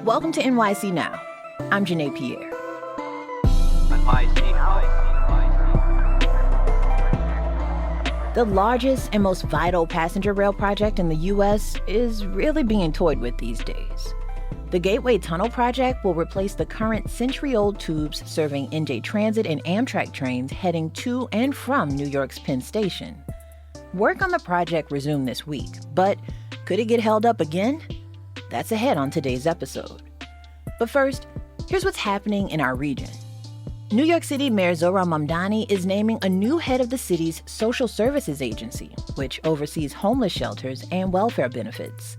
Welcome to NYC Now. I'm Janae Pierre. The largest and most vital passenger rail project in the U.S. is really being toyed with these days. The Gateway Tunnel project will replace the current century-old tubes serving NJ Transit and Amtrak trains heading to and from New York's Penn Station. Work on the project resumed this week, but could it get held up again? That's ahead on today's episode. But first, here's what's happening in our region. New York City Mayor Zohran Mamdani is naming a new head of the city's social services agency, which oversees homeless shelters and welfare benefits.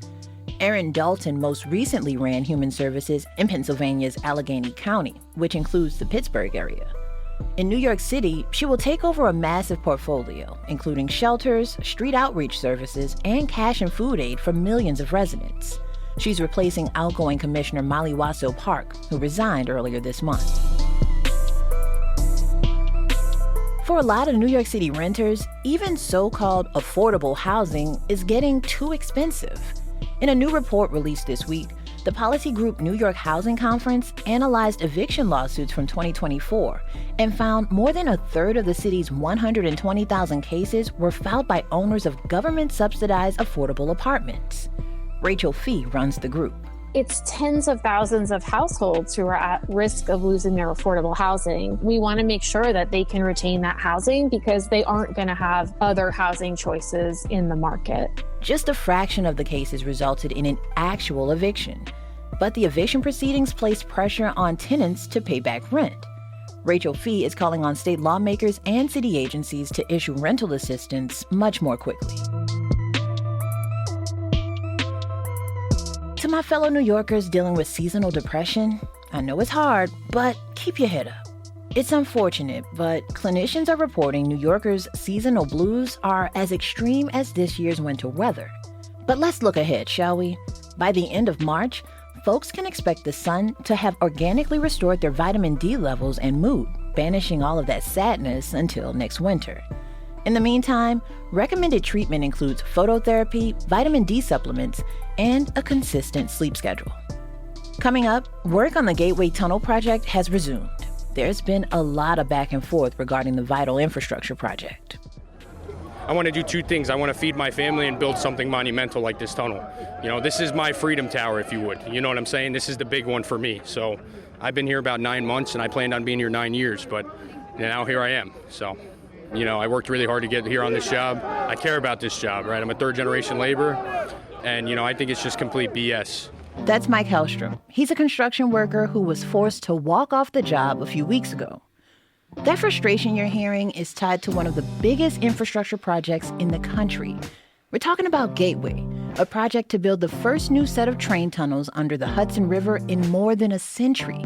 Erin Dalton most recently ran human services in Pennsylvania's Allegheny County, which includes the Pittsburgh area. In New York City, she will take over a massive portfolio, including shelters, street outreach services, and cash and food aid for millions of residents. She's replacing outgoing Commissioner Molly Wasso Park, who resigned earlier this month. For a lot of New York City renters, even so-called affordable housing is getting too expensive. In a new report released this week, the policy group New York Housing Conference analyzed eviction lawsuits from 2024 and found more than a third of the city's 120,000 cases were filed by owners of government-subsidized affordable apartments. Rachel Fee runs the group. It's tens of thousands of households who are at risk of losing their affordable housing. We want to make sure that they can retain that housing because they aren't going to have other housing choices in the market. Just a fraction of the cases resulted in an actual eviction, but the eviction proceedings placed pressure on tenants to pay back rent. Rachel Fee is calling on state lawmakers and city agencies to issue rental assistance much more quickly. To my fellow New Yorkers dealing with seasonal depression, I know it's hard, but keep your head up. It's unfortunate, but clinicians are reporting New Yorkers' seasonal blues are as extreme as this year's winter weather. But let's look ahead, shall we? By the end of March, folks can expect the sun to have organically restored their vitamin D levels and mood, banishing all of that sadness until next winter. In the meantime, recommended treatment includes phototherapy, vitamin D supplements, and a consistent sleep schedule. Coming up, work on the Gateway Tunnel project has resumed. There's been a lot of back and forth regarding the vital infrastructure project. I want to do two things. I want to feed my family and build something monumental like this tunnel. You know, this is my freedom tower, if you would. You know what I'm saying? This is the big one for me. So I've been here about 9 months, and I planned on being here 9 years, but now here I am. So, you know, I worked really hard to get here on this job. I care about this job, right? I'm a third-generation laborer, and, you know, I think it's just complete BS. That's Mike Hellstrom. He's a construction worker who was forced to walk off the job a few weeks ago. That frustration you're hearing is tied to one of the biggest infrastructure projects in the country. We're talking about Gateway, a project to build the first new set of train tunnels under the Hudson River in more than a century.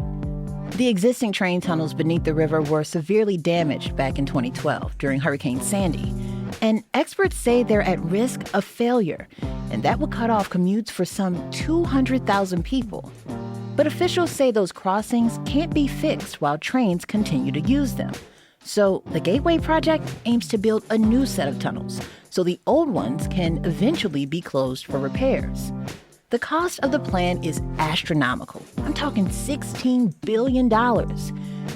The existing train tunnels beneath the river were severely damaged back in 2012 during Hurricane Sandy, and experts say they're at risk of failure, and that would cut off commutes for some 200,000 people. But officials say those crossings can't be fixed while trains continue to use them. So the Gateway project aims to build a new set of tunnels, so the old ones can eventually be closed for repairs. The cost of the plan is astronomical. I'm talking $16 billion.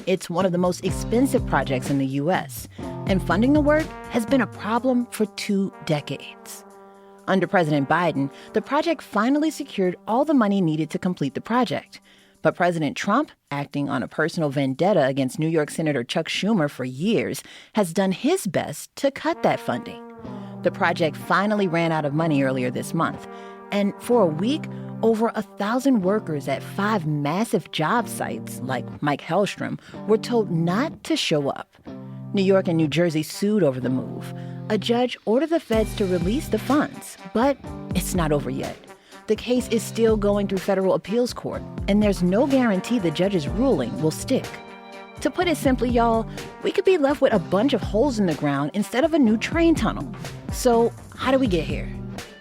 It's one of the most expensive projects in the U.S., and funding the work has been a problem for 2 decades. Under President Biden, the project finally secured all the money needed to complete the project. But President Trump, acting on a personal vendetta against New York Senator Chuck Schumer for years, has done his best to cut that funding. The project finally ran out of money earlier this month. And for a week, over 1,000 workers at 5 massive job sites, like Mike Hellstrom, were told not to show up. New York and New Jersey sued over the move. A judge ordered the feds to release the funds, but it's not over yet. The case is still going through federal appeals court, and there's no guarantee the judge's ruling will stick. To put it simply, y'all, we could be left with a bunch of holes in the ground instead of a new train tunnel. So how do we get here?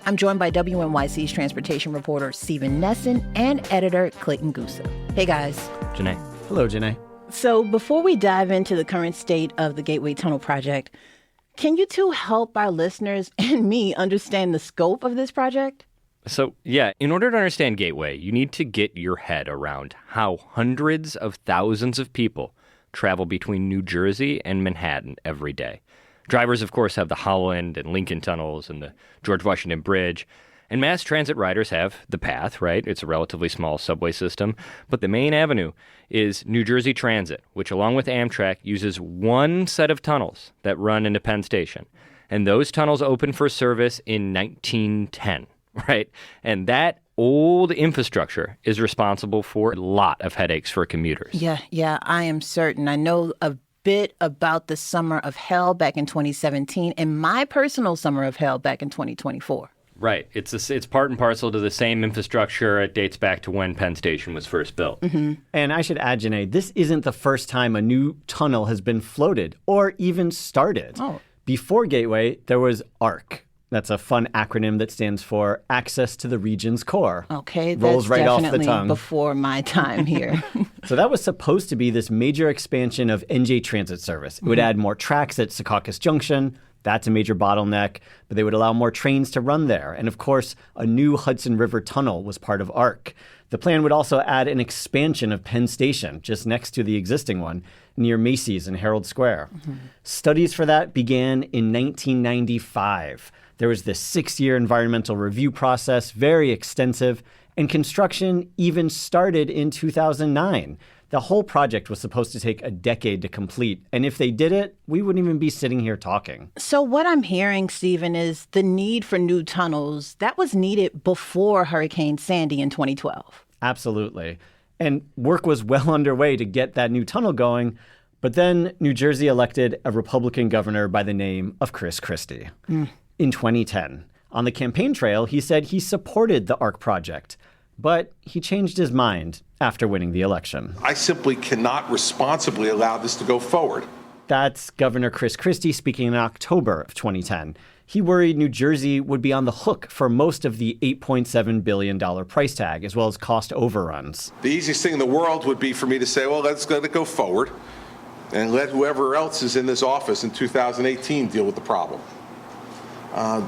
I'm joined by WNYC's transportation reporter Stephen Nessen and editor Clayton Guse. Hey, guys. Janae. Hello, Janae. So before we dive into the current state of the Gateway Tunnel project, can you two help our listeners and me understand the scope of this project? So, yeah, in order to understand Gateway, you need to get your head around how hundreds of thousands of people travel between New Jersey and Manhattan every day. Drivers, of course, have the Holland and Lincoln tunnels and the George Washington Bridge. And mass transit riders have the Path, right? It's a relatively small subway system. But the main avenue is New Jersey Transit, which, along with Amtrak, uses one set of tunnels that run into Penn Station. And those tunnels opened for service in 1910, right? And that old infrastructure is responsible for a lot of headaches for commuters. Yeah, I am certain. I know a bit about the summer of hell back in 2017 and my personal summer of hell back in 2024. Right. It's part and parcel to the same infrastructure. It dates back to when Penn Station was first built. Mm-hmm. And I should add, Janae, this isn't the first time a new tunnel has been floated or even started. Oh. Before Gateway, there was ARC. That's a fun acronym that stands for Access to the Region's Core. Okay, Rolls that's right off the definitely tongue. Before my time here. So that was supposed to be this major expansion of NJ Transit service. It would add more tracks at Secaucus Junction. That's a major bottleneck, but they would allow more trains to run there. And of course, a new Hudson River tunnel was part of ARC. The plan would also add an expansion of Penn Station, just next to the existing one, near Macy's and Herald Square. Mm-hmm. Studies for that began in 1995. There was this 6-year environmental review process, very extensive, and construction even started in 2009. The whole project was supposed to take a decade to complete, and if they did it, we wouldn't even be sitting here talking. So what I'm hearing, Stephen, is the need for new tunnels, that was needed before Hurricane Sandy in 2012. Absolutely. And work was well underway to get that new tunnel going, but then New Jersey elected a Republican governor by the name of Chris Christie. In 2010. On the campaign trail, he said he supported the ARC project, but he changed his mind after winning the election. I simply cannot responsibly allow this to go forward. That's Governor Chris Christie speaking in October of 2010. He worried New Jersey would be on the hook for most of the $8.7 billion price tag, as well as cost overruns. The easiest thing in the world would be for me to say, well, let's let it go forward and let whoever else is in this office in 2018 deal with the problem.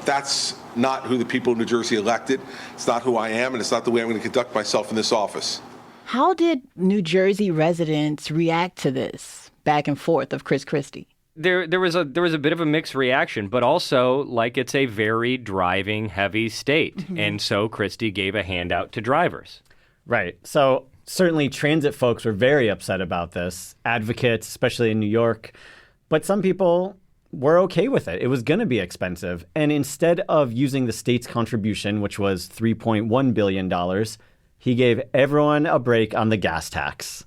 That's not who the people of New Jersey elected. It's not who I am, and it's not the way I'm going to conduct myself in this office. How did New Jersey residents react to this back and forth of Chris Christie? There was a bit of a mixed reaction, but also, like, it's a very driving heavy state. Mm-hmm. And so Christie gave a handout to drivers. Right. So certainly transit folks were very upset about this, advocates, especially in New York. But some people were okay with it. It was going to be expensive. And instead of using the state's contribution, which was $3.1 billion, he gave everyone a break on the gas tax.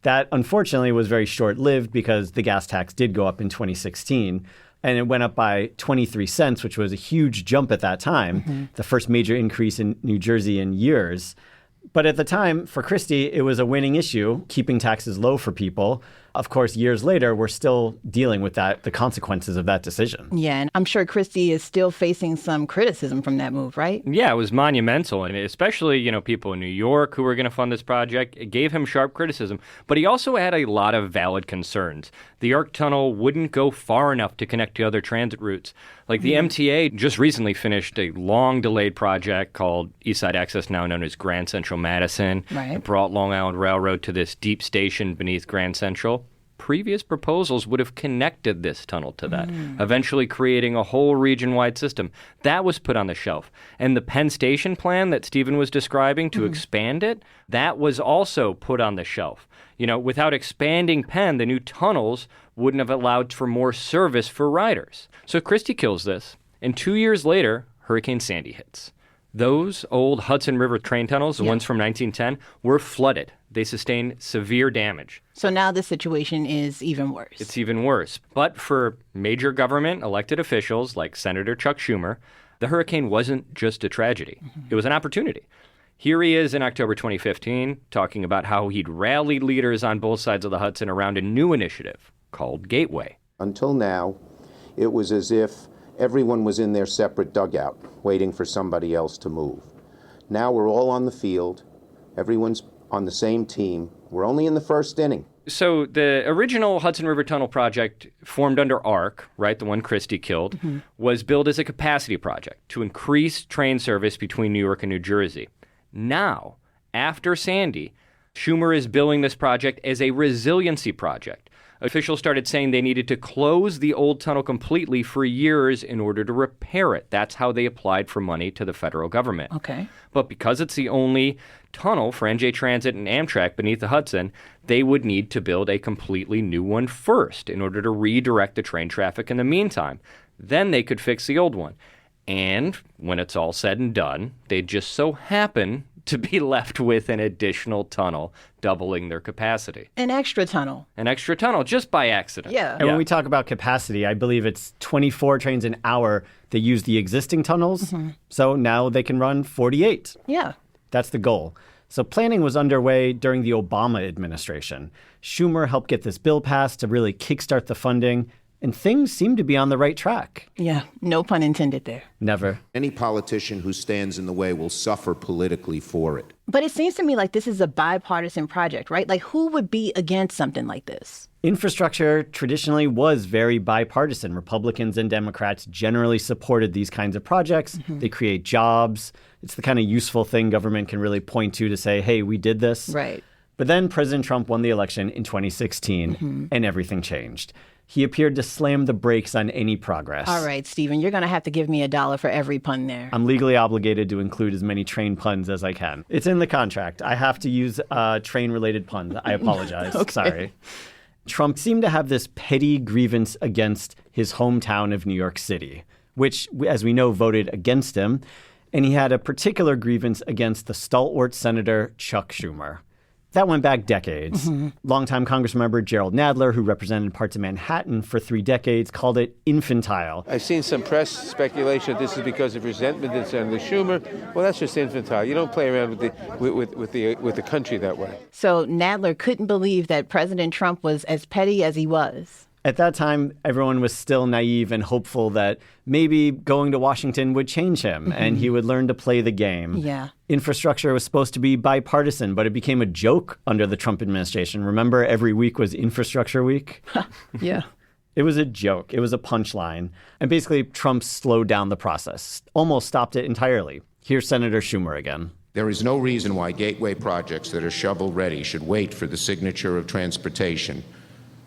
That, unfortunately, was very short-lived because the gas tax did go up in 2016, and it went up by 23 cents, which was a huge jump at that time, the first major increase in New Jersey in years. But at the time, for Christie, it was a winning issue, keeping taxes low for people. Of course, years later, we're still dealing with the consequences of that decision. Yeah, and I'm sure Christie is still facing some criticism from that move, right? Yeah, it was monumental, and especially, people in New York who were going to fund this project, it gave him sharp criticism. But he also had a lot of valid concerns. The ARC tunnel wouldn't go far enough to connect to other transit routes. Like the MTA just recently finished a long-delayed project called East Side Access, now known as Grand Central Madison. Right. It brought Long Island Railroad to this deep station beneath Grand Central. Previous proposals would have connected this tunnel to that, eventually creating a whole region-wide system. That was put on the shelf. And the Penn Station plan that Stephen was describing to expand it, that was also put on the shelf. Without expanding Penn, the new tunnels wouldn't have allowed for more service for riders. So Christie kills this, and 2 years later, Hurricane Sandy hits. Those old Hudson River train tunnels, the ones from 1910, were flooded. They sustained severe damage. So now the situation is even worse. It's even worse. But for major government elected officials like Senator Chuck Schumer, the hurricane wasn't just a tragedy. It was an opportunity. Here he is in October 2015 talking about how he'd rallied leaders on both sides of the Hudson around a new initiative called Gateway. Until now, it was as if everyone was in their separate dugout, waiting for somebody else to move. Now we're all on the field. Everyone's on the same team. We're only in the first inning. So the original Hudson River Tunnel project formed under ARC, right, the one Christie killed, was billed as a capacity project to increase train service between New York and New Jersey. Now, after Sandy, Schumer is billing this project as a resiliency project. Officials started saying they needed to close the old tunnel completely for years in order to repair it. That's how they applied for money to the federal government. Okay. But because it's the only tunnel for NJ Transit and Amtrak beneath the Hudson, they would need to build a completely new one first in order to redirect the train traffic in the meantime. Then they could fix the old one. And when it's all said and done, they'd just so happen to be left with an additional tunnel, doubling their capacity. An extra tunnel. An extra tunnel, just by accident. Yeah. And when we talk about capacity, I believe it's 24 trains an hour that use the existing tunnels. So now they can run 48. Yeah. That's the goal. So planning was underway during the Obama administration. Schumer helped get this bill passed to really kickstart the funding, and things seem to be on the right track. Yeah. No pun intended there. Never. Any politician who stands in the way will suffer politically for it. But it seems to me like this is a bipartisan project, right? Like, who would be against something like this? Infrastructure traditionally was very bipartisan. Republicans and Democrats generally supported these kinds of projects. They create jobs. It's the kind of useful thing government can really point to say, hey, we did this. Right. But then President Trump won the election in 2016, and everything changed. He appeared to slam the brakes on any progress. All right, Stephen, you're going to have to give me $1 for every pun there. I'm legally obligated to include as many train puns as I can. It's in the contract. I have to use train-related puns. I apologize. Sorry. Trump seemed to have this petty grievance against his hometown of New York City, which, as we know, voted against him. And he had a particular grievance against the stalwart Senator Chuck Schumer. That went back decades. Longtime Congressmember Gerald Nadler, who represented parts of Manhattan for 3 decades, called it infantile. I've seen some press speculation that this is because of resentment in Senator Schumer. Well, that's just infantile. You don't play around with the country that way. So Nadler couldn't believe that President Trump was as petty as he was. At that time, everyone was still naive and hopeful that maybe going to Washington would change him and he would learn to play the game. Yeah. Infrastructure was supposed to be bipartisan, but it became a joke under the Trump administration. Remember, every week was Infrastructure Week? Yeah. It was a joke. It was a punchline. And basically, Trump slowed down the process, almost stopped it entirely. Here's Senator Schumer again. There is no reason why gateway projects that are shovel-ready should wait for the signature of transportation,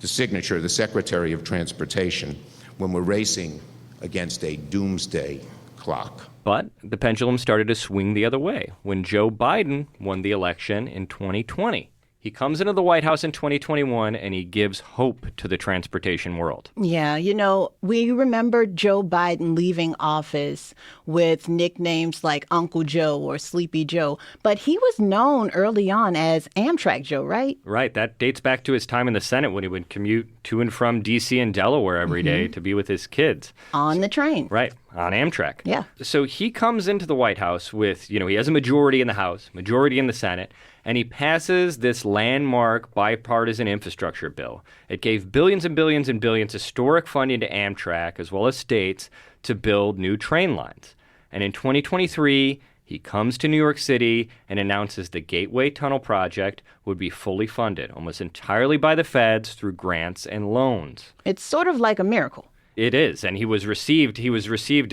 the signature of the Secretary of Transportation, when we're racing against a doomsday clock. But the pendulum started to swing the other way when Joe Biden won the election in 2020. He comes into the White House in 2021 and he gives hope to the transportation world. Yeah, you know, we remember Joe Biden leaving office with nicknames like Uncle Joe or Sleepy Joe, but he was known early on as Amtrak Joe, right? Right. That dates back to his time in the Senate when he would commute to and from D.C. and Delaware every day to be with his kids. On the train. Right. On Amtrak. Yeah. So he comes into the White House with, he has a majority in the House, majority in the Senate, and he passes this landmark bipartisan infrastructure bill. It gave billions and billions and billions historic funding to Amtrak as well as states to build new train lines. And in 2023, he comes to New York City and announces the Gateway Tunnel project would be fully funded, almost entirely by the feds through grants and loans. It's sort of like a miracle. It is, and he was received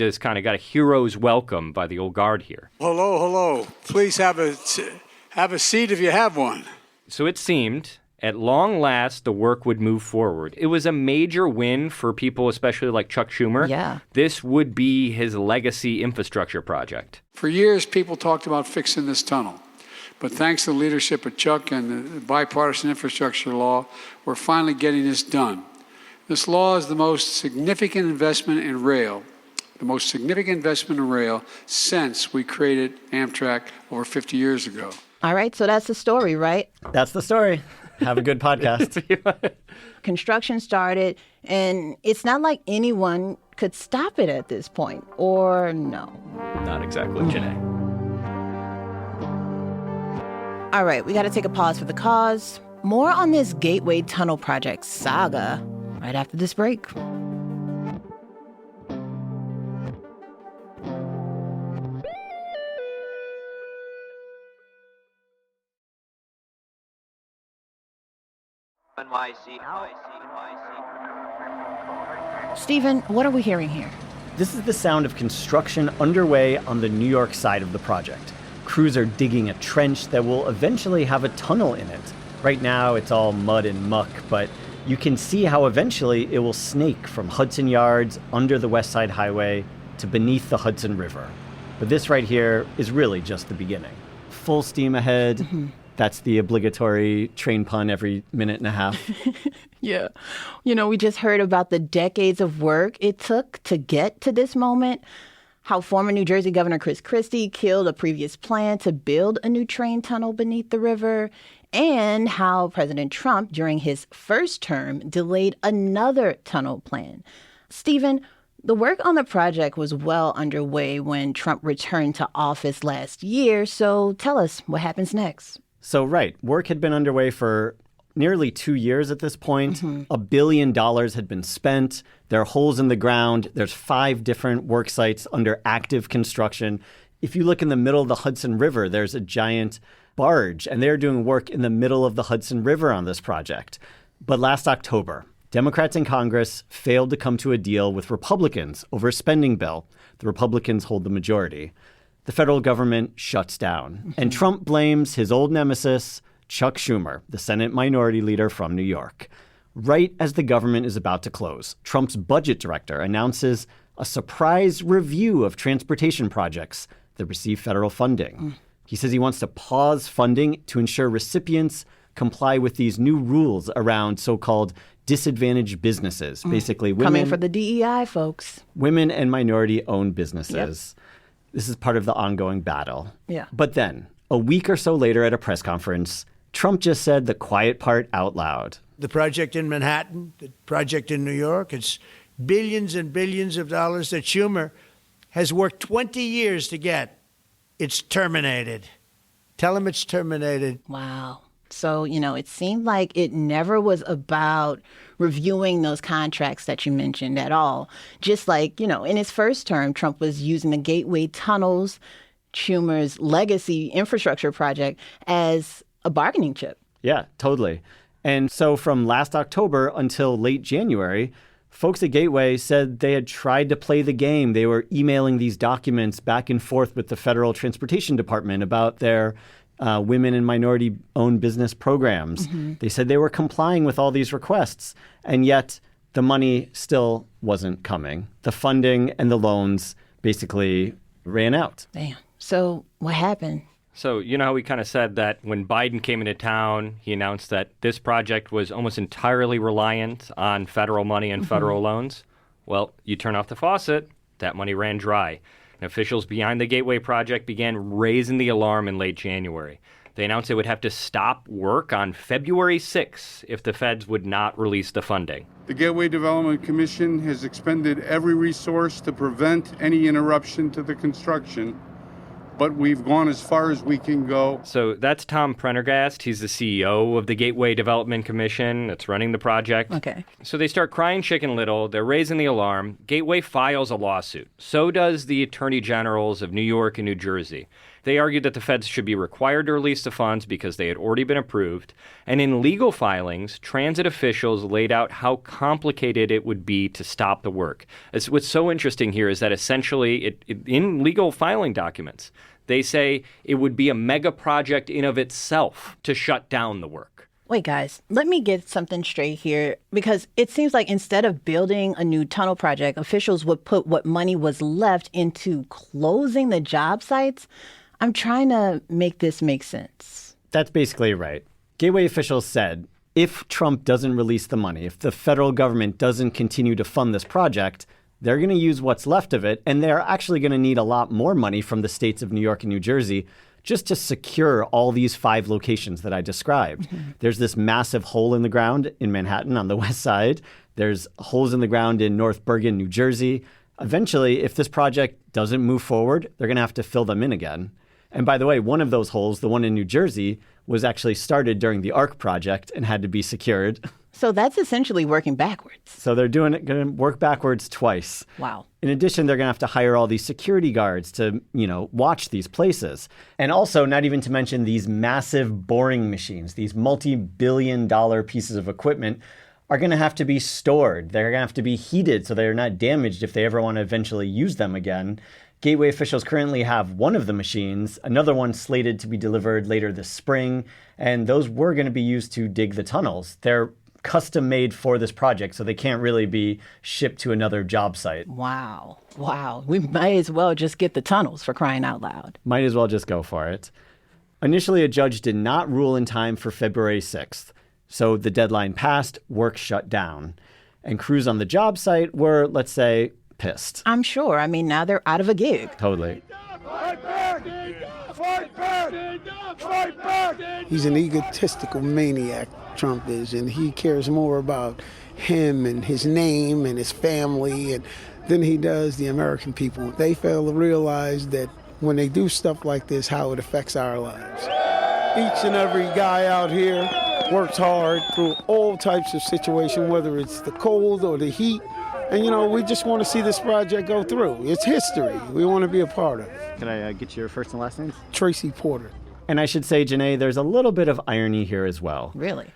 as kind of got a hero's welcome by the old guard here. Hello. Please have a seat if you have one. So it seemed, at long last, the work would move forward. It was a major win for people, especially like Chuck Schumer. Yeah. This would be his legacy infrastructure project. For years, people talked about fixing this tunnel. But thanks to the leadership of Chuck and the bipartisan infrastructure law, we're finally getting this done. This law is the most significant investment in rail, since we created Amtrak over 50 years ago. All right, so that's the story, right? That's the story. Have a good podcast. Construction started, and it's not like anyone could stop it at this point, or no? Not exactly, Janae. All right, we got to take a pause for the cause. More on this Gateway Tunnel project saga right after this break. Stephen, what are we hearing here? This is the sound of construction underway on the New York side of the project. Crews are digging a trench that will eventually have a tunnel in it. Right now, it's all mud and muck, but you can see how eventually it will snake from Hudson Yards under the West Side Highway to beneath the Hudson River. But this right here is really just the beginning. Full steam ahead. Mm-hmm. That's the obligatory train pun every minute and a half. Yeah. You know, we just heard about the decades of work it took to get to this moment, how former New Jersey Governor Chris Christie killed a previous plan to build a new train tunnel beneath the river, and how President Trump, during his first term, delayed another tunnel plan. Stephen, the work on the project was well underway when Trump returned to office last year, so tell us what happens next. So, right, work had been underway for nearly 2 years at this point. Mm-hmm. $1 billion had been spent. There are holes in the ground. There's 5 different work sites under active construction. If you look in the middle of the Hudson River, there's a giant barge, and they're doing work in the middle of the Hudson River on this project. But last October, Democrats in Congress failed to come to a deal with Republicans over a spending bill. The Republicans hold the majority. The federal government shuts down. Mm-hmm. And Trump blames his old nemesis, Chuck Schumer, the Senate minority leader from New York. Right as the government is about to close, Trump's budget director announces a surprise review of transportation projects that receive federal funding. Mm. He says he wants to pause funding to ensure recipients comply with these new rules around so-called disadvantaged businesses. Basically, women... Coming for the DEI, folks. Women and minority-owned businesses. Yep. This is part of the ongoing battle. Yeah. But then, a week or so later at a press conference, Trump just said the quiet part out loud. The project in Manhattan, the project in New York, it's billions and billions of dollars that Schumer has worked 20 years to get. It's terminated. Tell him it's terminated. Wow. So, you know, it seemed like it never was about reviewing those contracts that you mentioned at all. Just like, you know, in his first term, Trump was using the Gateway Tunnels, Schumer's legacy infrastructure project, as a bargaining chip. Yeah, totally. And so from last October until late January, folks at Gateway said they had tried to play the game. They were emailing these documents back and forth with the Federal Transportation Department about their women and minority-owned business programs. Mm-hmm. They said they were complying with all these requests, and yet the money still wasn't coming. The funding and the loans basically ran out. Damn. So what happened? So, you know how we kind of said that when Biden came into town, he announced that this project was almost entirely reliant on federal money and federal loans? Well, you turn off the faucet, that money ran dry. And officials behind the Gateway project began raising the alarm in late January. They announced they would have to stop work on February 6th if the feds would not release the funding. The Gateway Development Commission has expended every resource to prevent any interruption to the construction, but we've gone as far as we can go. So that's Tom Prendergast. He's the CEO of the Gateway Development Commission that's running the project. Okay. So they start crying chicken little. They're raising the alarm. Gateway files a lawsuit. So does the attorney generals of New York and New Jersey. They argued that the feds should be required to release the funds because they had already been approved. And in legal filings, transit officials laid out how complicated it would be to stop the work. What's so interesting here is that essentially, in legal filing documents, they say it would be a mega project in of itself to shut down the work. Wait, guys, let me get something straight here, because it seems like instead of building a new tunnel project, officials would put what money was left into closing the job sites. I'm trying to make this make sense. That's basically right. Gateway officials said if Trump doesn't release the money, if the federal government doesn't continue to fund this project, they're going to use what's left of it, and they're actually going to need a lot more money from the states of New York and New Jersey just to secure all these 5 locations that I described. Mm-hmm. There's this massive hole in the ground in Manhattan on the west side. There's holes in the ground in North Bergen, New Jersey. Eventually, if this project doesn't move forward, they're going to have to fill them in again. And by the way, one of those holes, the one in New Jersey, was actually started during the ARC project and had to be secured. So that's essentially working backwards. So they're going to work backwards twice. Wow. In addition, they're going to have to hire all these security guards to, watch these places. And also, not even to mention these massive boring machines, these multi-billion-dollar pieces of equipment are going to have to be stored. They're going to have to be heated so they're not damaged if they ever want to eventually use them again. Gateway officials currently have one of the machines, another one slated to be delivered later this spring, and those were going to be used to dig the tunnels. They're custom made for this project, so they can't really be shipped to another job site. Wow. We might as well just get the tunnels, for crying out loud. Might as well just go for it. Initially, a judge did not rule in time for February 6th. So the deadline passed, work shut down. And crews on the job site were, let's say, pissed. I'm sure. I mean, now they're out of a gig. Totally. Fight back! Fight back! Fight back! He's an egotistical maniac, Trump is, and he cares more about him and his name and his family than he does the American people. They fail to realize that when they do stuff like this, how it affects our lives. Each and every guy out here works hard through all types of situations, whether it's the cold or the heat. And, we just want to see this project go through. It's history. We want to be a part of it. Can I get your first and last names? Tracy Porter. And I should say, Janae, there's a little bit of irony here as well. Really?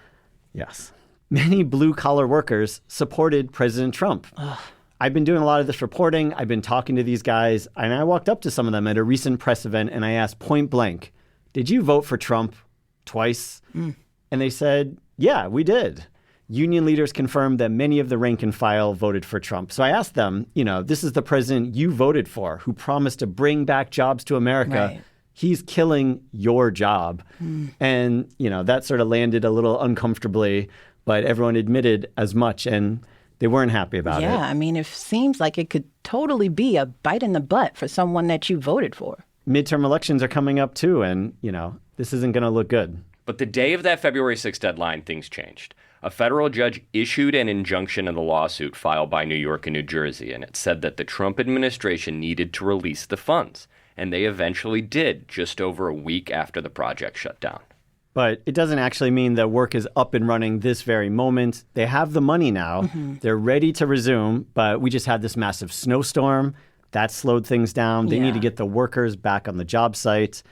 Yes. Many blue-collar workers supported President Trump. Ugh. I've been doing a lot of this reporting. I've been talking to these guys, and I walked up to some of them at a recent press event, and I asked point blank, did you vote for Trump twice? And they said, yeah, we did. Union leaders confirmed that many of the rank and file voted for Trump. So I asked them, this is the president you voted for who promised to bring back jobs to America. Right. He's killing your job. And, that sort of landed a little uncomfortably, but everyone admitted as much, and they weren't happy about it. Yeah, I mean, it seems like it could totally be a bite in the butt for someone that you voted for. Midterm elections are coming up, too, and, this isn't going to look good. But the day of that February 6th deadline, things changed. A federal judge issued an injunction in the lawsuit filed by New York and New Jersey, and it said that the Trump administration needed to release the funds. And they eventually did, just over a week after the project shut down. But it doesn't actually mean that work is up and running this very moment. They have the money now. They're ready to resume, but we just had this massive snowstorm. That slowed things down. They need to get the workers back on the job site.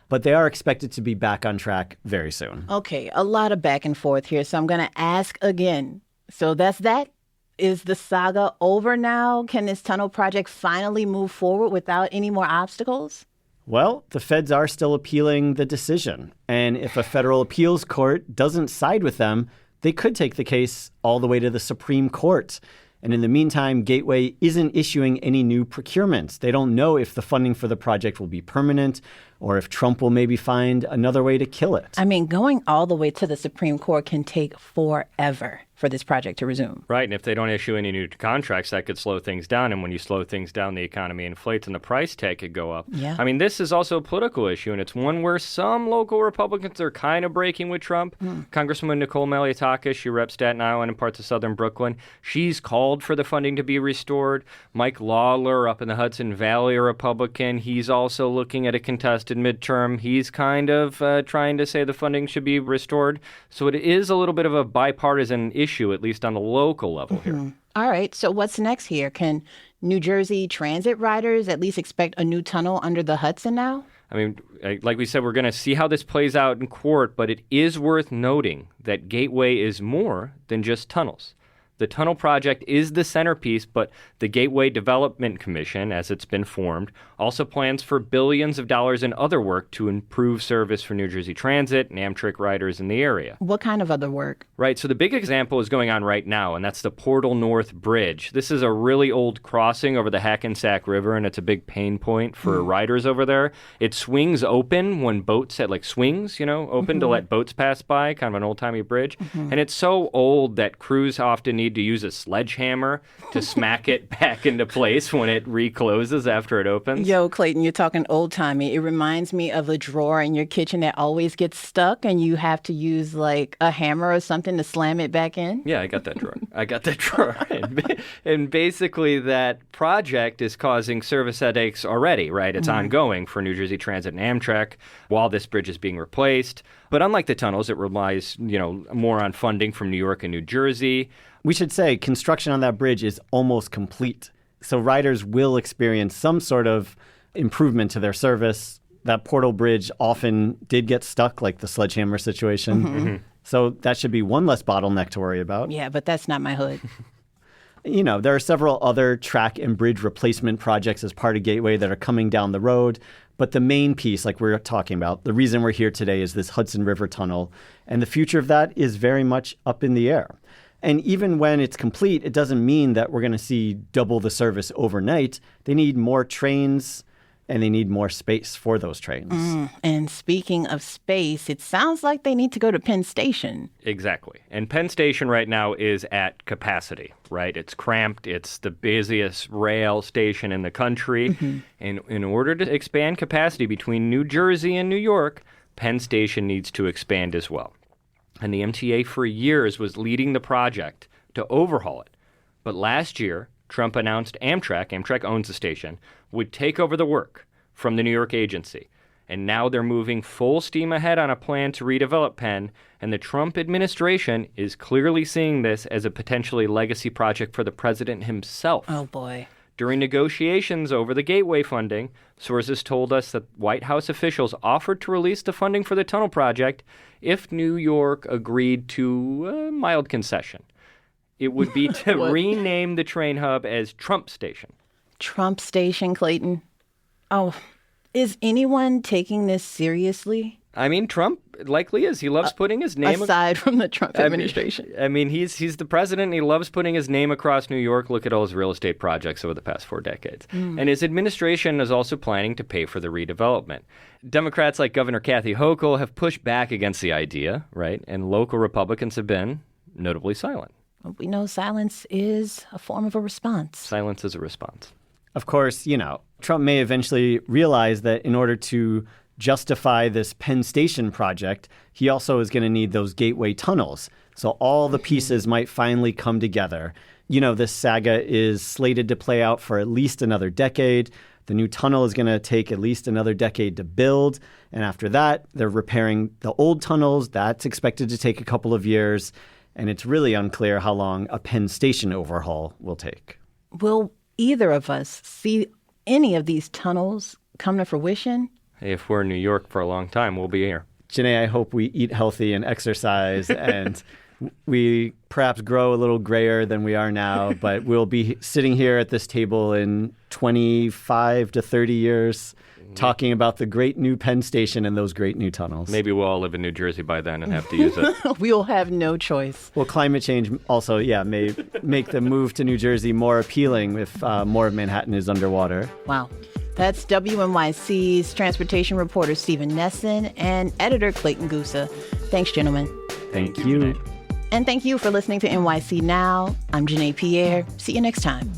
But they are expected to be back on track very soon. Okay, a lot of back and forth here, so I'm going to ask again. So that's that? Is the saga over now? Can this tunnel project finally move forward without any more obstacles? Well, the feds are still appealing the decision. And if a federal appeals court doesn't side with them, they could take the case all the way to the Supreme Court. And in the meantime, Gateway isn't issuing any new procurements. They don't know if the funding for the project will be permanent or if Trump will maybe find another way to kill it. I mean, going all the way to the Supreme Court can take forever for this project to resume. Right, and if they don't issue any new contracts, that could slow things down. And when you slow things down, the economy inflates and the price tag could go up. Yeah. I mean, this is also a political issue, and it's one where some local Republicans are kind of breaking with Trump. Congresswoman Nicole Maliotakis, she reps Staten Island and parts of southern Brooklyn. She's called for the funding to be restored. Mike Lawler up in the Hudson Valley, a Republican, he's also looking at a contested midterm. He's kind of trying to say the funding should be restored. So it is a little bit of a bipartisan issue, at least on the local level here. All right, so what's next here? Can New Jersey transit riders at least expect a new tunnel under the Hudson now? I mean, like we said, we're going to see how this plays out in court, but it is worth noting that Gateway is more than just tunnels. The tunnel project is the centerpiece, but the Gateway Development Commission, as it's been formed, also plans for billions of dollars in other work to improve service for New Jersey Transit and Amtrak riders in the area. What kind of other work? Right, so the big example is going on right now, and that's the Portal North Bridge. This is a really old crossing over the Hackensack River, and it's a big pain point for riders over there. It swings open when boats at, swings, open to let boats pass by, kind of an old-timey bridge. And it's so old that crews often need need to use a sledgehammer to smack it back into place when it recloses after it opens? Yo, Clayton, you're talking old-timey. It reminds me of a drawer in your kitchen that always gets stuck and you have to use like a hammer or something to slam it back in. Yeah, I got that drawer. And basically that project is causing service headaches already, right? It's ongoing for New Jersey Transit and Amtrak while this bridge is being replaced. But unlike the tunnels, it relies, more on funding from New York and New Jersey. We should say construction on that bridge is almost complete. So riders will experience some sort of improvement to their service. That Portal Bridge often did get stuck, like the sledgehammer situation. So that should be one less bottleneck to worry about. Yeah, but that's not my hood. There are several other track and bridge replacement projects as part of Gateway that are coming down the road. But the main piece, like we're talking about, the reason we're here today is this Hudson River tunnel. And the future of that is very much up in the air. And even when it's complete, it doesn't mean that we're going to see double the service overnight. They need more trains and they need more space for those trains. And speaking of space, it sounds like they need to go to Penn Station. Exactly. And Penn Station right now is at capacity, right? It's cramped. It's the busiest rail station in the country. And in order to expand capacity between New Jersey and New York, Penn Station needs to expand as well. And the MTA for years was leading the project to overhaul it. But last year, Trump announced Amtrak owns the station, would take over the work from the New York agency. And now they're moving full steam ahead on a plan to redevelop Penn, and the Trump administration is clearly seeing this as a potentially legacy project for the president himself. Oh, boy. During negotiations over the Gateway funding, sources told us that White House officials offered to release the funding for the tunnel project if New York agreed to a mild concession. It would be to rename the train hub as Trump Station. Trump Station, Clayton. Oh, is anyone taking this seriously? I mean, Trump likely is. He loves putting his name... Aside from the Trump administration. I mean, he's the president, and he loves putting his name across New York. Look at all his real estate projects over the past 4 decades. And his administration is also planning to pay for the redevelopment. Democrats like Governor Kathy Hochul have pushed back against the idea, right? And local Republicans have been notably silent. We know silence is a form of a response. Silence is a response. Of course, Trump may eventually realize that in order to justify this Penn Station project, he also is going to need those gateway tunnels. So all the pieces might finally come together. This saga is slated to play out for at least another decade. The new tunnel is going to take at least another decade to build. And after that, they're repairing the old tunnels. That's expected to take a couple of years. And it's really unclear how long a Penn Station overhaul will take. Will either of us see any of these tunnels come to fruition? If we're in New York for a long time, we'll be here. Janae, I hope we eat healthy and exercise and we perhaps grow a little grayer than we are now, but we'll be sitting here at this table in 25 to 30 years talking about the great new Penn Station and those great new tunnels. Maybe we'll all live in New Jersey by then and have to use it. We'll have no choice. Well, climate change also, may make the move to New Jersey more appealing if more of Manhattan is underwater. Wow. That's WNYC's transportation reporter Stephen Nessen and editor Clayton Guse. Thanks, gentlemen. Thank you. And thank you for listening to NYC Now. I'm Janae Pierre. See you next time.